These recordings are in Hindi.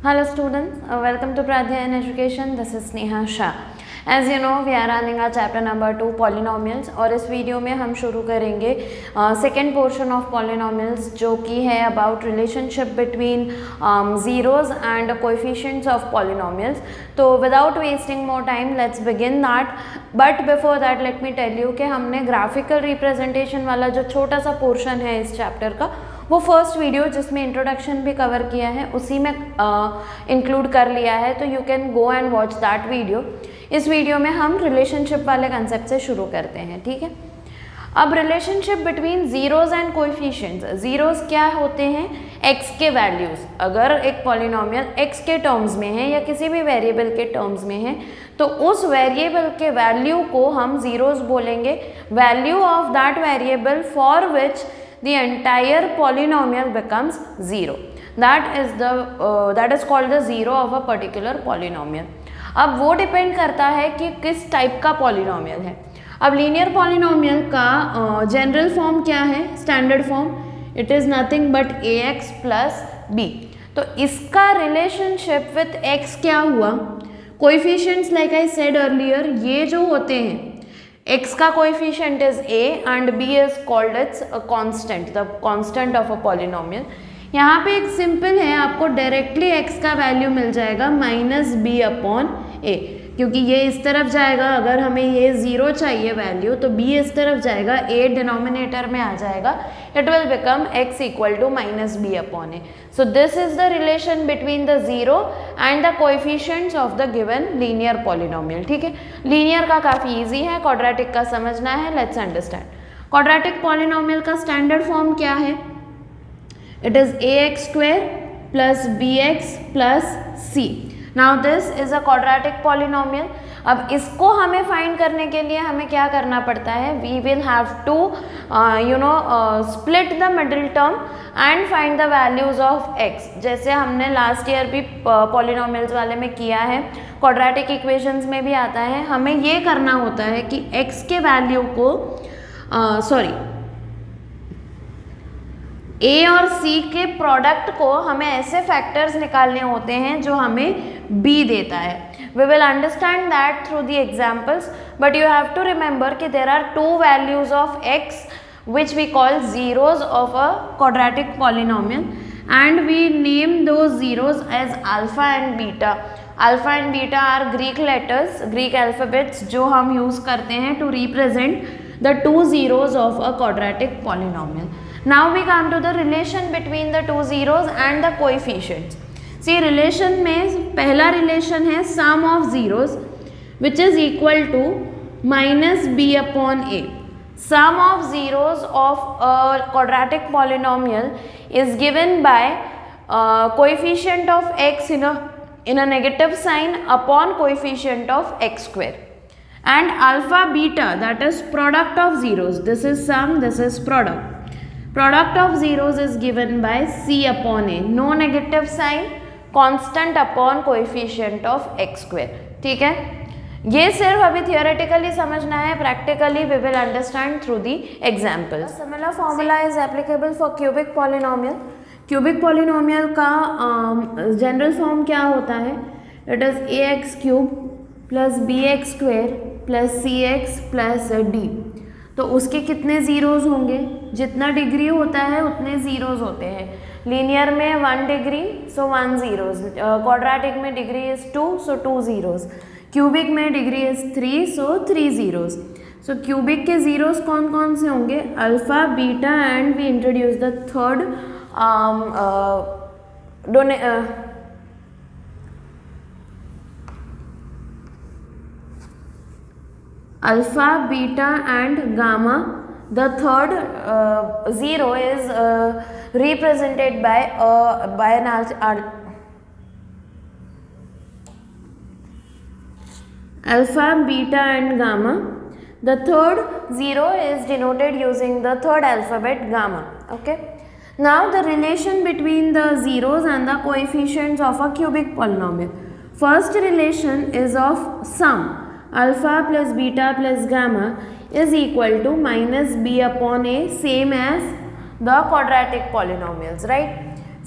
Hello students, welcome to Pradhyayan Education. This is Sneha Shah. As you know, we are running our chapter number 2 polynomials और इस वीडियो में हम शुरू करेंगे सेकेंड पोर्शन ऑफ पॉलिनोमियल्स जो कि है about relationship between zeros and coefficients of polynomials. तो without wasting more time let's begin that. But before that let me tell you कि हमने ग्राफिकल रिप्रेजेंटेशन वाला जो छोटा सा पोर्शन है इस चैप्टर का वो फर्स्ट वीडियो जिसमें इंट्रोडक्शन भी कवर किया है उसी में इंक्लूड कर लिया है. तो you can go and watch that video. इस वीडियो में हम रिलेशनशिप वाले कंसेप्ट से शुरू करते हैं. ठीक है. अब relationship between zeros and coefficients. Zeros क्या होते हैं? x के वैल्यूज़. अगर एक पॉलिनोमियल x के टर्म्स में है या किसी भी वेरिएबल के टर्म्स में है तो उस वेरिएबल के वैल्यू को हम ज़ीरोज़ बोलेंगे. Value of that variable for which the entire polynomial becomes zero. That is called the zero of a particular polynomial. अब वो डिपेंड करता है कि किस टाइप का पॉलिनोमियल है. अब लीनियर पॉलिनोमियल का जनरल फॉर्म क्या है? Standard form. It is nothing but ax plus b. तो इसका रिलेशनशिप विथ x क्या हुआ? Coefficients like I said earlier ये जो होते हैं x का coefficient is a and b is called its a constant, the constant of a polynomial. यहाँ पे एक सिंपल है, आपको डायरेक्टली x का वैल्यू मिल जाएगा माइनस बी अपॉन a, क्योंकि ये इस तरफ जाएगा. अगर हमें ये ज़ीरो चाहिए वैल्यू तो b इस तरफ जाएगा, a डिनोमिनेटर में आ जाएगा. It will become x equal to minus B upon a. So this is the relation between the zero and the coefficients of the given linear polynomial. ठीक है. लीनियर का काफ़ी ईजी है, क्वाड्रेटिक का समझना है. Let's understand. क्वाड्रेटिक पॉलिनोमियल का स्टैंडर्ड फॉर्म क्या है? It is ax square plus bx plus c. Now this is a quadratic polynomial. अब इसको हमें फाइंड करने के लिए हमें क्या करना पड़ता है? We will have to split the middle term and find the values of x. जैसे हमने लास्ट ईयर भी पॉलिनोमियल्स वाले में किया है, क्वाड्रेटिक इक्वेशंस में भी आता है. हमें ये करना होता है कि x के वैल्यू को a और c के प्रोडक्ट को हमें ऐसे फैक्टर्स निकालने होते हैं जो हमें b देता है. We will understand that through the examples, but you have to remember कि there are two values of x which we call zeros of a quadratic polynomial and we name those zeros as alpha and beta. Alpha and beta are Greek letters, Greek alphabets जो हम use करते हैं to represent the two zeros of a quadratic polynomial. Now we come to the relation between the two zeros and the coefficients. See, relation में पहला रिलेशन है sum of zeros which is equal to minus B upon A. Sum of zeros of a quadratic polynomial is given by coefficient of x in a negative sign upon coefficient of x square. And alpha beta, that is product of zeros. This is sum, this is product. Product of zeros is given by c upon a. No negative sign, constant upon coefficient of x square. ठीक है. ये सिर्फ अभी थियोरेटिकली समझना है, practically we will understand through the example. Similar formula is applicable for cubic polynomial. Cubic polynomial का जनरल फॉर्म क्या होता है? It is ax cube plus bx square plus cx plus d. तो उसके कितने ज़ीरोज़ होंगे? जितना डिग्री होता है उतने ज़ीरोज़ होते हैं. लीनियर में 1 डिग्री सो 1 ज़ीरोज़. क्वाड्रेटिक में degree is 2 so 2 zeros. Cubic में degree is 3 so 3 zeros. So cubic के ज़ीरोज़ कौन कौन से होंगे? Alpha beta and we introduce the third alpha, beta and gamma. The third zero is represented by an alpha, beta and gamma. The third zero is denoted using the third alphabet gamma. Okay. Now the relation between the zeros and the coefficients of a cubic polynomial. First relation is of sum. Alpha plus beta plus gamma is equal to minus b upon a, same as the quadratic polynomials, right?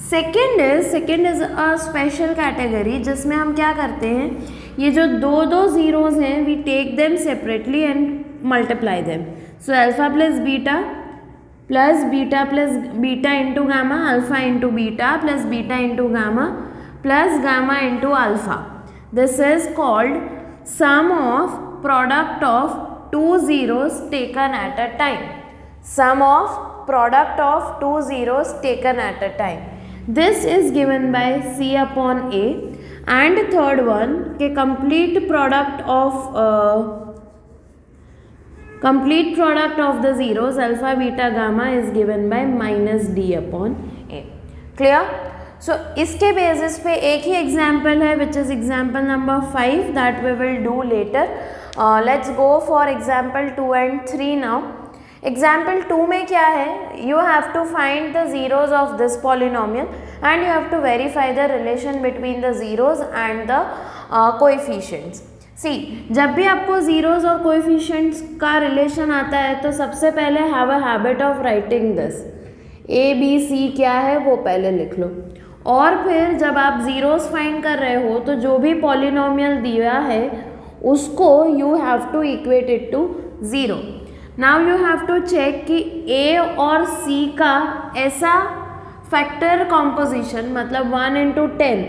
Second is a special category जिसमें हम क्या करते हैं, ये जो दो ज़ीरोज़ हैं we take them separately and multiply them. So alpha plus beta into gamma, alpha into beta plus beta into gamma plus gamma into alpha. This is called sum of product of two zeros taken at a time. Sum of product of two zeros taken at a time. This is given by C upon A. And third one के complete product of the zeros alpha beta gamma is given by minus D upon A. Clear? So इसके basis पे एक ही example है which is example number 5 that we will do later. Let's go for example 2 and 3 now. Example 2 में क्या है, you have to find the zeros of this polynomial and you have to verify the relation between the zeros and the coefficients. See, जब भी आपको ज़ीरोज़ और कोएफिशिएंट्स का रिलेशन आता है तो सबसे पहले have a habit of writing this. A B C क्या है वो पहले लिख लो, और फिर जब आप ज़ीरोज़ फाइंड कर रहे हो तो जो भी पॉलिनोमियल दिया है उसको you have to equate it to zero. Now you have to check कि ए और सी का ऐसा फैक्टर कॉम्पोजिशन मतलब 1 into 10.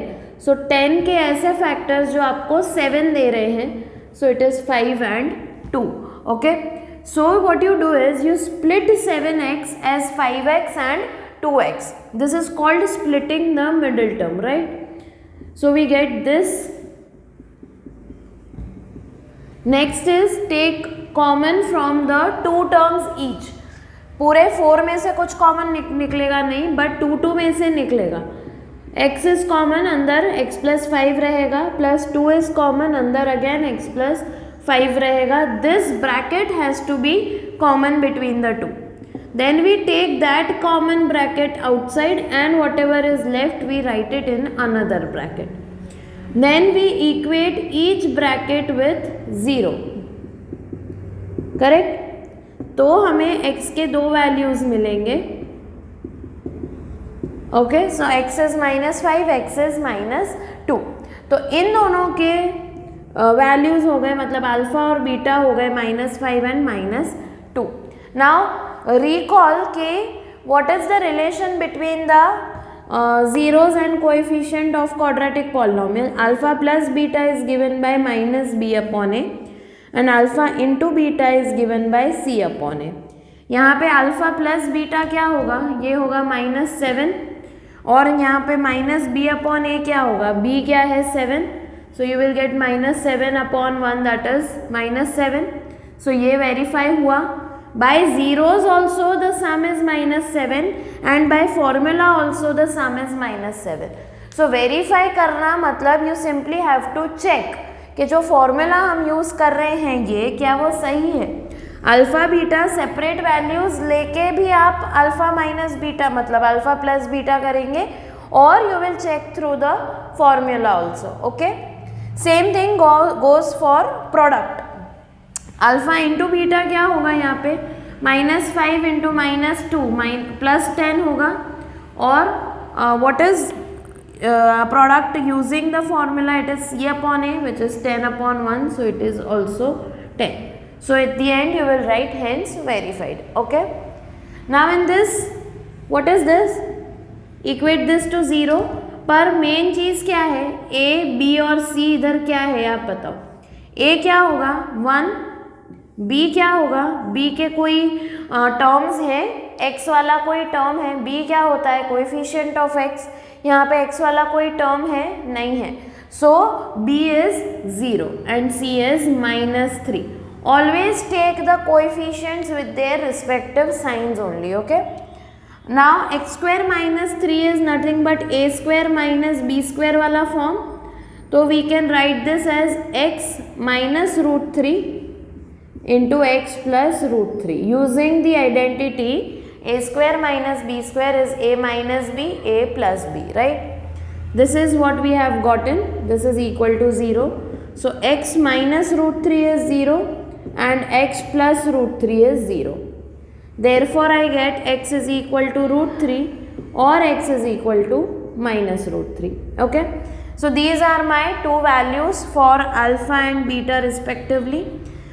सो 10 के ऐसे फैक्टर्स जो आपको 7 दे रहे हैं. So it is 5 and 2. Okay, so what you do is you split 7x as 5x and 2x. This is called splitting the middle term, right? So we get this. Next is take common from the two terms each. पूरे 4 में से कुछ कॉमन निकलेगा नहीं, बट 2 में से निकलेगा. x इज कॉमन, अंदर x प्लस 5 रहेगा, प्लस 2 इज कॉमन, अंदर अगेन x प्लस 5 रहेगा. This bracket has to be common between the two. Then we take that common bracket outside and whatever is left we write it in another bracket. Then we equate each bracket with 0. Correct? तो हमें x के 2 वैल्यूज़ मिलेंगे. Okay, so x is -5, x is -2. तो इन दोनों के वैल्यूज़ हो गए, मतलब अल्फा और बीटा हो गए -5 एंड -2. नाउ रिकॉल के what is the relation between the zeros and coefficient of quadratic polynomial. Alpha plus beta is given by minus b upon a and alpha into beta is given by c upon a. यहाँ पे अल्फा प्लस बीटा क्या होगा, ये होगा -7, और यहाँ पे माइनस बी अपॉन ए क्या होगा, b क्या है 7. So you will get -7 upon 1 that is -7. सो ये वेरीफाई हुआ. By zeros also the sum is -7 and by formula also the sum is -7. So verify करना मतलब you simply have to check कि जो फॉर्मूला हम यूज़ कर रहे हैं ये क्या वो सही है. अल्फ़ा बीटा सेपरेट वैल्यूज़ लेके भी आप अल्फ़ा माइनस बीटा मतलब अल्फ़ा प्लस बीटा करेंगे और you will check through the formula also. Okay, same thing goes for product. Alpha into beta क्या होगा यहाँ पे, -5 इंटू -2 +10 होगा. और what is product using the formula, it is c upon a which is 10 upon 1, so it is also 10. So at the end you will write hence verified. Okay, now in this what is this, equate this to 0. पर मेन चीज़ क्या है, a b और c इधर क्या है आप बताओ. a क्या होगा 1, b क्या होगा, b के कोई टर्म्स है, x वाला कोई टर्म है, b क्या होता है कोएफिशिएंट ऑफ x, यहाँ पे x वाला कोई टर्म है नहीं है. So b is 0 and c is -3. Always take the coefficients with their respective signs only. Okay, now x² -3 is nothing but a² - b² वाला फॉर्म. तो we can write this as x -√3 into x plus √3 using the identity a² minus b² is a minus b, a plus b, right? This is what we have gotten. This is equal to 0. So x minus √3 is 0 and x plus √3 is 0. Therefore I get x is equal to √3 or x is equal to minus root 3. Okay, so these are my two values for alpha and beta respectively.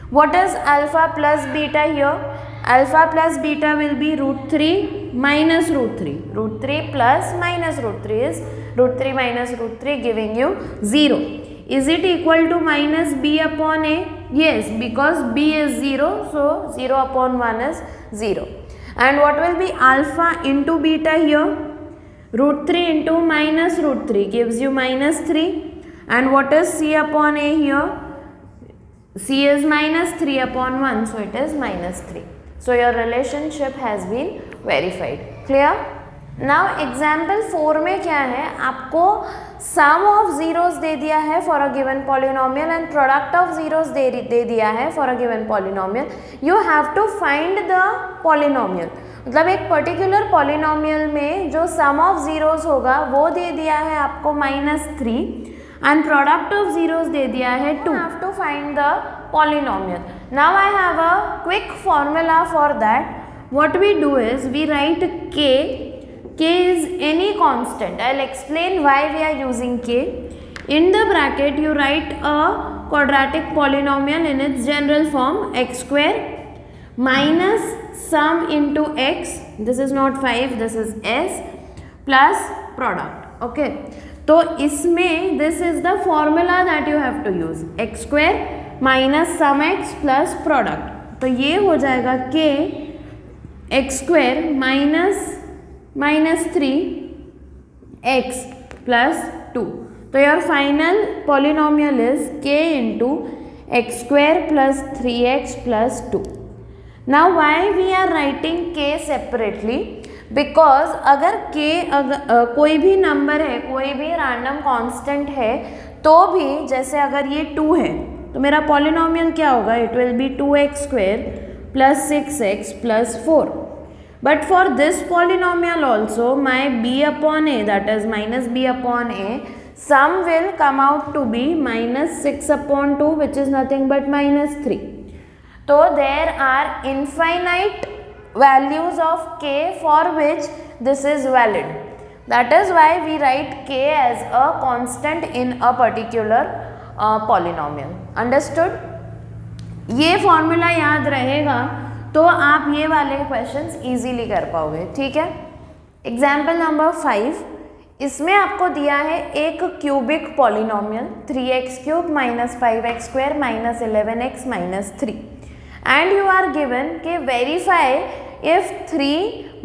What is alpha plus beta here? Alpha plus beta will be root 3 minus root 3. Root 3 plus minus root 3 is root 3 minus root 3, giving you 0. Is it equal to minus b upon a? Yes, because b is 0, so 0 upon 1 is 0. And what will be alpha into beta here? Root 3 into minus root 3 gives you minus 3. And what is c upon a here? C is minus 3 upon 1, so it is minus 3. So your relationship has been verified. Clear? Now example 4 में क्या है, आपको sum of zeros दे दिया है for a given polynomial and product of zeros दे दिया है for a given polynomial. You have to find the polynomial. मतलब एक पर्टिकुलर पॉलिनोमियल में जो सम ऑफ जीरोस होगा वो दे दिया है आपको -3 एंड प्रोडक्ट ऑफ जीरोस दे दिया है 2. Have to find the polynomial. Now I have a quick formula for that. What we do is we write k is any constant. I'll explain why we are using k. In the bracket you write a quadratic polynomial in its general form, x square minus sum into x, this is not 5, this is s, plus product. Okay, तो इसमें this is the formula that you have to use, x square minus sum x plus product. तो ये हो जाएगा k x square minus 3 x plus 2. तो your final polynomial is k into x square plus 3x plus 2. Now why we are writing k separately? Because अगर k कोई भी नंबर है, कोई भी रैंडम कांस्टेंट है, तो भी जैसे अगर ये 2 है तो मेरा पॉलिनोमियल क्या होगा? It will be 2x square plus 6x plus 4. But for this polynomial also, my b upon a, that is minus b upon a, sum will come out to be minus 6 upon 2, which is nothing but minus 3. So there are infinite values of k for which this is valid. That is why we write k as a constant in a particular polynomial. Understood? ये फॉर्मूला याद रहेगा तो आप ये वाले क्वेश्चंस इजीली कर पाओगे. ठीक है. एग्जाम्पल नंबर 5, इसमें आपको दिया है एक cubic polynomial 3x cube minus 5x square minus 11x minus 3 and you are given के verify if 3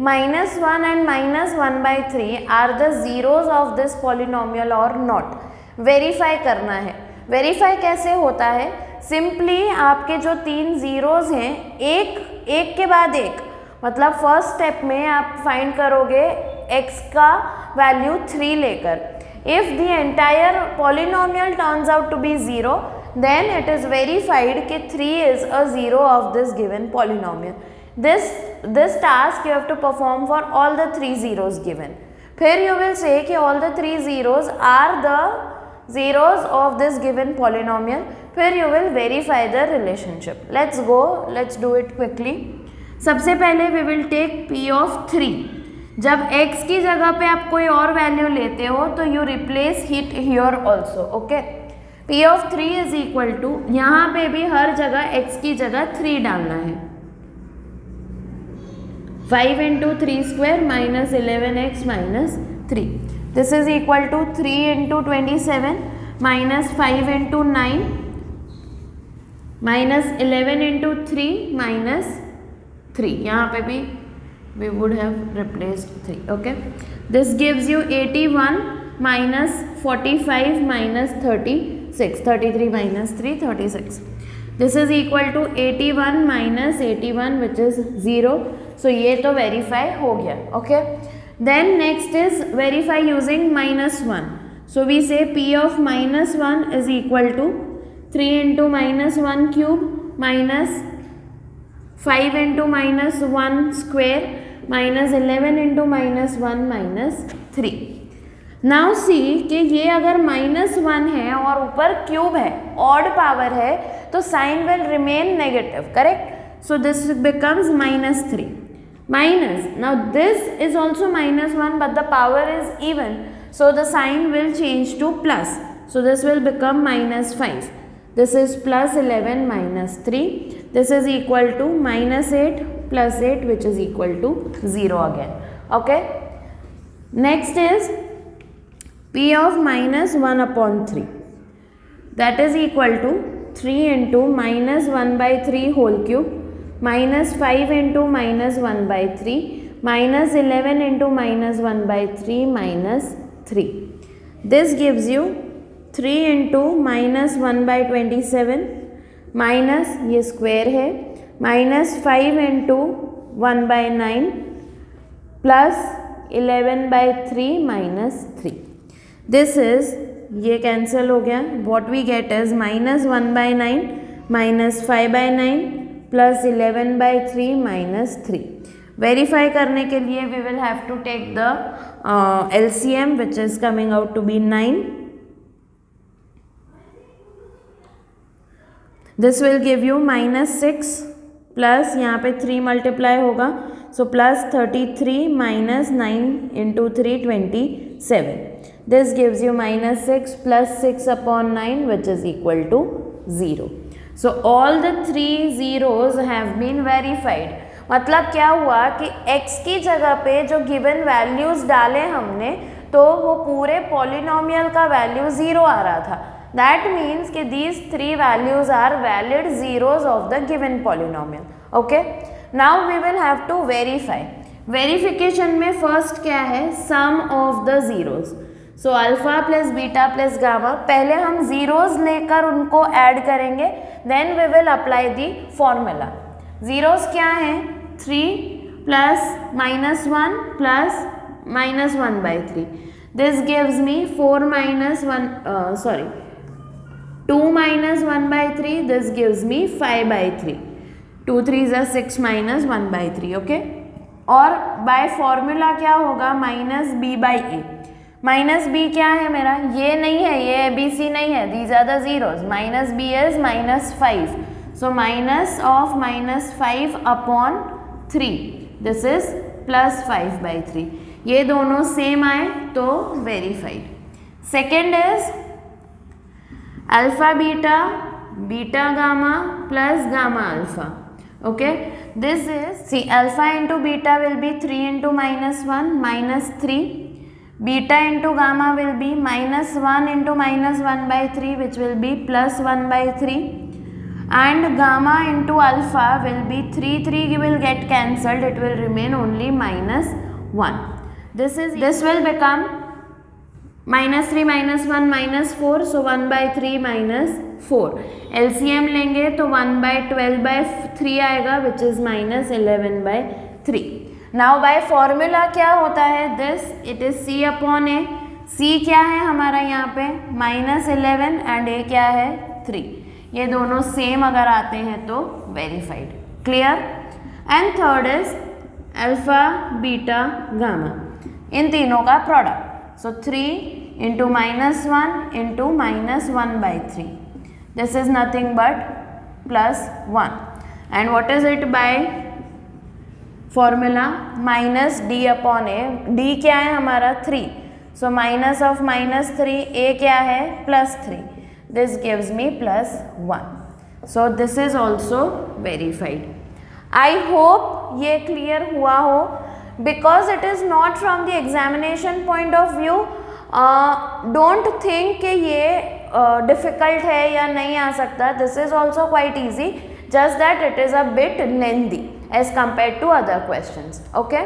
minus 1 and minus 1 by 3 are the zeros of this polynomial or not. Verify करना है. वेरीफाई कैसे होता है? सिंपली आपके जो 3 जीरोज हैं एक के बाद एक, मतलब फर्स्ट स्टेप में आप फाइंड करोगे x का वैल्यू 3 लेकर. If the entire polynomial turns out to be 0 then it is verified कि 3 is a zero of this given polynomial. This task you have to perform for all the 3 zeros given. फिर you will say कि all the 3 zeros are the zeros of this given polynomial. फिर you will verify the relationship. Let's go, let's do it quickly. सबसे पहले we will take p of 3. जब x की जगह पे आप कोई और वैल्यू लेते हो तो you replace it here also. Okay? p of 3 is equal to, यहाँ पे भी हर जगह x की जगह 3 डालना है. 5 into 3 square minus 11x minus 3. This is equal to 3 into 27 minus 5 into 9 minus 11 into 3 minus 3. यहाँ पे भी we would have replaced 3. Okay. This gives you 81 minus 45 minus 36. 33 minus 3, 36. This is equal to 81 minus 81 which is 0. So ये तो verify हो गया. Okay. Then next is verify using minus 1. So we say p of minus 1 is equal to 3 into minus 1 cube minus 5 into minus 1 square minus 11 into minus 1 minus 3. Now see कि ये अगर -1 है और ऊपर क्यूब है, ऑड पावर है, तो sign will remain negative. Correct. So this becomes -3. minus. Now this is also -1 but the power is even, so the sign will change to plus. So this will become -5. This is +11 minus 3. This is equal to -8 plus 8, which is equal to 0 again. Okay. Next is P of -1 upon 3. That is equal to 3 into -1/3 whole cube -5 into -1/3 -11 into -1/3 -3. This gives you 3 into -1/27 minus ये स्क्वायर है -5 into 1/9 प्लस 11/3 -3. दिस इज, ये कैंसिल हो गया. What we get is -1/9 -5/9 plus 11/3 -3. Verify करने के लिए we will have to take the LCM which is coming out to be 9. This will give you -6 plus यहाँ पे 3 मल्टीप्लाई होगा, सो +33 -9 into 3 27. This gives you -6 plus 6 upon 9 which is equal to 0. So all the 3 zeros have been verified. मतलब क्या हुआ कि x की जगह पे जो गिवन वैल्यूज डाले हमने तो वो पूरे पॉलिनोमियल का वैल्यू 0 आ रहा था. That means कि these 3 values are valid zeros of the given polynomial. Okay. Now we will have to verify. Verification में first क्या है, sum of the zeros. So alpha plus beta plus gamma, पहले हम zeros लेकर उनको ऐड करेंगे, then we will apply the formula. Zeros क्या है, 3 plus -1 plus -1/3. This gives me 4 minus 1, 2 minus 1/3. This gives me 5/3. 2 3s are 6 minus 1/3. Okay. और बाय फॉर्मूला क्या होगा, -b/a. -b क्या है मेरा, ये नहीं है, ये ABC नहीं है, these are the zeros. -b is -5. So minus of -5 upon 3. This is +5/3. ये दोनों सेम आए तो verified. Second is alpha beta beta gamma plus gamma alpha. Okay, this is, see, alpha into beta will be 3 into -1 -3. Beta into gamma will be -1 into -1/3 which will be +1/3. And gamma into alpha will be 3 will get cancelled, it will remain only -1. This will become -3 -1 -4, so 1/3 -4. LCM लेंगे तो 1/12/3 आएगा which is -11/3. Now by formula क्या होता है, this it is C upon A. C क्या है हमारा यहाँ पे -11 and A क्या है 3. ये दोनों सेम अगर आते हैं तो verified. Clear. And third is alpha beta gamma, इन तीनों का product. So 3 into -1 into -1/3. This is nothing but +1. And what is it by formula, -d upon a. d क्या है हमारा 3. So minus of -3, a क्या है +3. This gives me +1. So this is also verified. I hope ये clear हुआ हो. Because it is not from the examination point of view, don't think कि ये difficult है या नहीं आ सकता. This is also quite easy, just that it is a bit lengthy as compared to other questions. Okay.